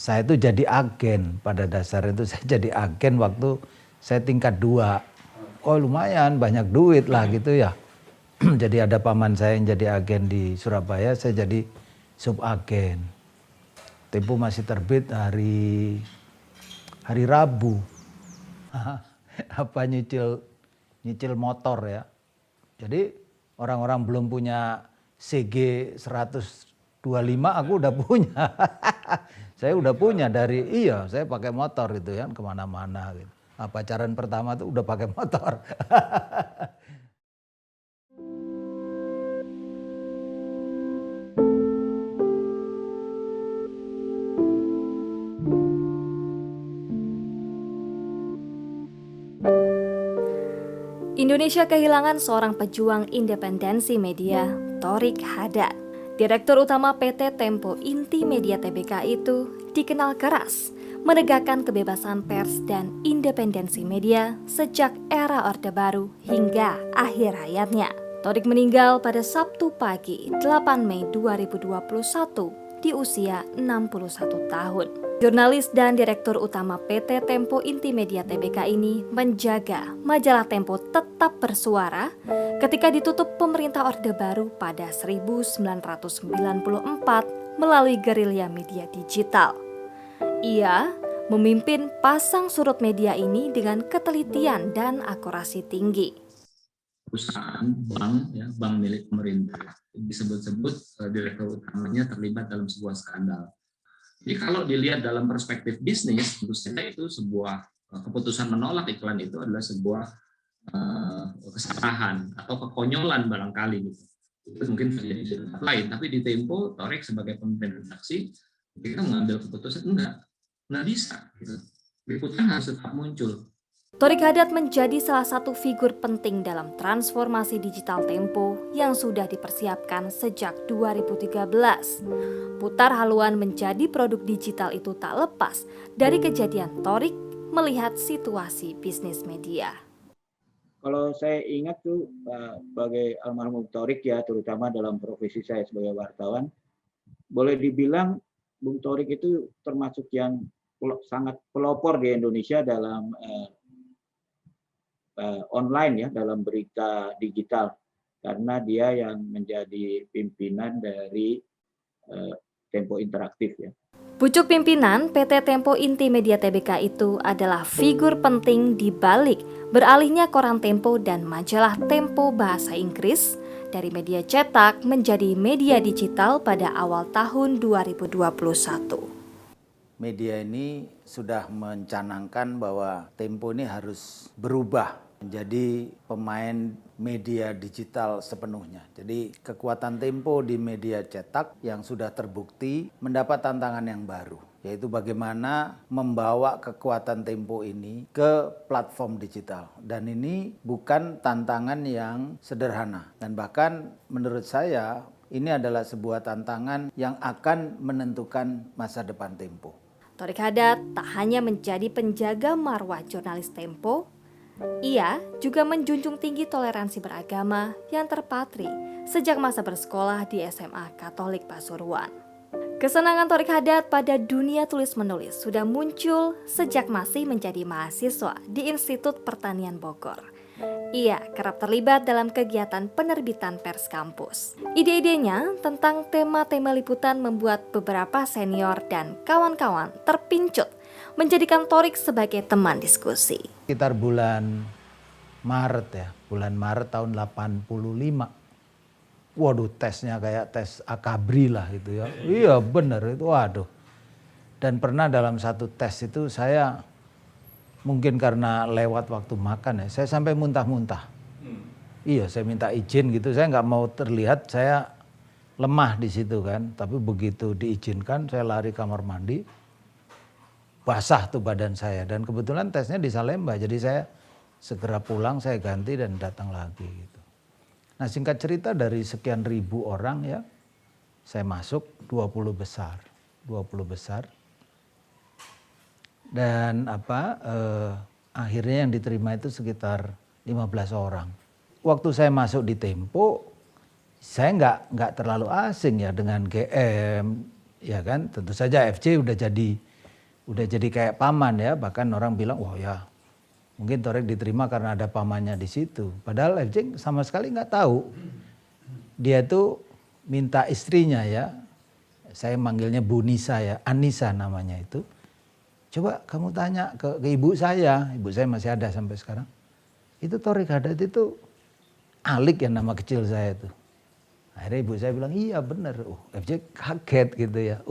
saya itu jadi agen, pada dasarnya itu saya jadi agen waktu saya tingkat 2. Oh lumayan banyak duit lah gitu ya. Jadi ada paman saya yang jadi agen di Surabaya, saya jadi subagen. Tempo masih terbit hari Rabu. Apa nyicil motor ya. Jadi orang-orang belum punya CG 125, aku udah punya. Saya udah punya saya pakai motor itu ya kemana-mana gitu. Nah, pacaran pertama tuh udah pakai motor. Indonesia kehilangan seorang pejuang independensi media, Thoriq Hadad. Direktur utama PT Tempo Intimedia Tbk itu dikenal keras, menegakkan kebebasan pers dan independensi media sejak era Orde Baru hingga akhir hayatnya. Thoriq meninggal pada Sabtu pagi 8 Mei 2021 di usia 61 tahun. Jurnalis dan Direktur Utama PT Tempo Intimedia Tbk ini menjaga majalah Tempo tetap bersuara ketika ditutup pemerintah Orde Baru pada 1994 melalui gerilya media digital. Ia memimpin pasang surut media ini dengan ketelitian dan akurasi tinggi. Perusahaan bank milik pemerintah disebut-sebut direktur utamanya terlibat dalam sebuah skandal. Jadi kalau dilihat dalam perspektif bisnis, tentu saja itu sebuah keputusan menolak iklan itu adalah sebuah kesalahan atau kekonyolan barangkali gitu. Itu mungkin terjadi di tempat lain, tapi di Tempo, Thoriq sebagai pemimpin redaksi, kita mengambil keputusan nggak bisa. Gitu. Liputan harus tetap muncul. Thoriq Hadad menjadi salah satu figur penting dalam transformasi digital Tempo yang sudah dipersiapkan sejak 2013. Putar haluan menjadi produk digital itu tak lepas dari kejadian Thoriq melihat situasi bisnis media. Kalau saya ingat tuh sebagai almarhum Thoriq ya, terutama dalam profesi saya sebagai wartawan, boleh dibilang Bung Thoriq itu termasuk yang sangat pelopor di Indonesia dalam online ya, dalam berita digital, karena dia yang menjadi pimpinan dari Tempo Interaktif ya. Pucuk pimpinan PT Tempo Intimedia Tbk itu adalah figur penting di balik beralihnya koran Tempo dan majalah Tempo bahasa Inggris dari media cetak menjadi media digital pada awal tahun 2021. Media ini sudah mencanangkan bahwa Tempo ini harus berubah menjadi pemain media digital sepenuhnya. Jadi kekuatan Tempo di media cetak yang sudah terbukti mendapat tantangan yang baru, yaitu bagaimana membawa kekuatan Tempo ini ke platform digital. Dan ini bukan tantangan yang sederhana. Dan bahkan menurut saya ini adalah sebuah tantangan yang akan menentukan masa depan Tempo. Thoriq Hadad tak hanya menjadi penjaga marwah jurnalis Tempo, ia juga menjunjung tinggi toleransi beragama yang terpatri sejak masa bersekolah di SMA Katolik Pasuruan. Kesenangan Thoriq Hadad pada dunia tulis-menulis sudah muncul sejak masih menjadi mahasiswa di Institut Pertanian Bogor. Ia kerap terlibat dalam kegiatan penerbitan pers kampus. Ide-idenya tentang tema-tema liputan membuat beberapa senior dan kawan-kawan terpincut menjadikan Thoriq sebagai teman diskusi. Sekitar bulan Maret tahun 85. Waduh, tesnya kayak tes akabri lah gitu ya. Iya benar itu, waduh. Dan pernah dalam satu tes itu saya mungkin karena lewat waktu makan ya, saya sampai muntah-muntah. Iya, saya minta izin gitu, saya nggak mau terlihat saya lemah di situ kan. Tapi begitu diizinkan, saya lari kamar mandi, basah tuh badan saya. Dan kebetulan tesnya di Salemba, jadi saya segera pulang, saya ganti dan datang lagi gitu. Nah singkat cerita dari sekian ribu orang ya, saya masuk 20 besar. Dan akhirnya yang diterima itu sekitar 15 orang. Waktu saya masuk di Tempo, saya nggak terlalu asing ya dengan GM, ya kan. Tentu saja FC udah jadi udah jadi kayak paman ya, bahkan orang bilang wah ya mungkin Torik diterima karena ada pamannya di situ. Padahal FJ sama sekali nggak tahu. Dia tuh minta istrinya ya, saya manggilnya Bu Nisa ya, Anissa namanya itu. Coba kamu tanya ke ibu saya masih ada sampai sekarang. Itu Torik Hadad itu Alik ya nama kecil saya itu. Akhirnya ibu saya bilang iya benar. FJ kaget gitu ya.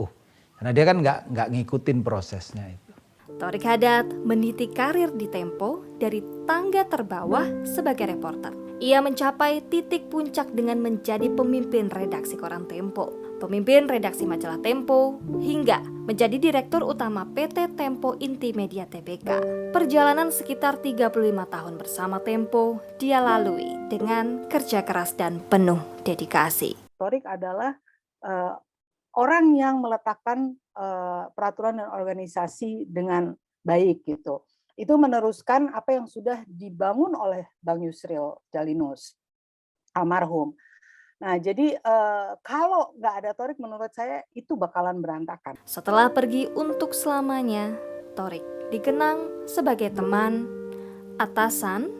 Karena dia kan nggak ngikutin prosesnya itu. Torik Hadad meniti karir di Tempo dari tangga terbawah sebagai reporter. Ia mencapai titik puncak dengan menjadi pemimpin redaksi koran Tempo, pemimpin redaksi majalah Tempo, hingga menjadi direktur utama PT Tempo Inti Media Tbk. Perjalanan sekitar 35 tahun bersama Tempo dia lalui dengan kerja keras dan penuh dedikasi. Torik adalah orang yang meletakkan peraturan dan organisasi dengan baik gitu. Itu meneruskan apa yang sudah dibangun oleh Bang Yusril Jalinus, almarhum. Nah, jadi kalau nggak ada Torik menurut saya itu bakalan berantakan. Setelah pergi untuk selamanya, Torik dikenang sebagai teman, atasan,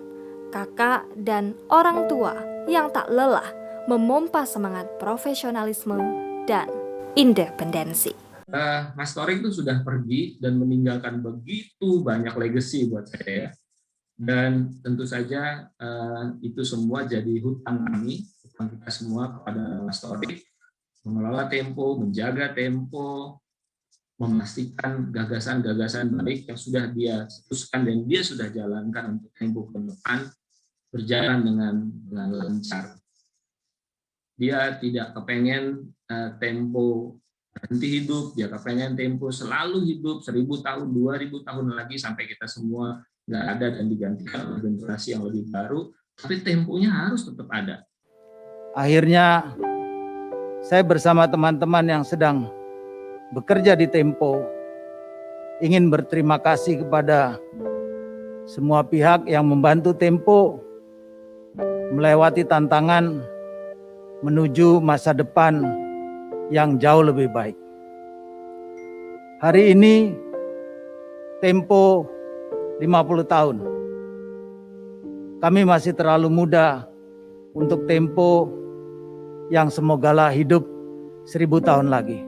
kakak, dan orang tua yang tak lelah memompa semangat profesionalisme dan independensi. Mas Torik itu sudah pergi dan meninggalkan begitu banyak legacy buat saya. Dan tentu saja itu semua jadi hutang kami, hutang kita semua kepada Mas Torik. Mengelola Tempo, menjaga Tempo, memastikan gagasan-gagasan baik yang sudah dia setuskan dan dia sudah jalankan untuk Tempo ke depan berjalan dengan lancar. Dia tidak kepengen Tempo berhenti hidup, dia kepengen Tempo selalu hidup 1000 tahun, 2000 tahun lagi sampai kita semua nggak ada dan digantikan oleh generasi yang lebih baru, tapi Temponya harus tetap ada. Akhirnya saya bersama teman-teman yang sedang bekerja di Tempo ingin berterima kasih kepada semua pihak yang membantu Tempo melewati tantangan menuju masa depan yang jauh lebih baik. Hari ini Tempo 50 tahun. Kami masih terlalu muda untuk Tempo yang semogalah hidup 1000 tahun lagi.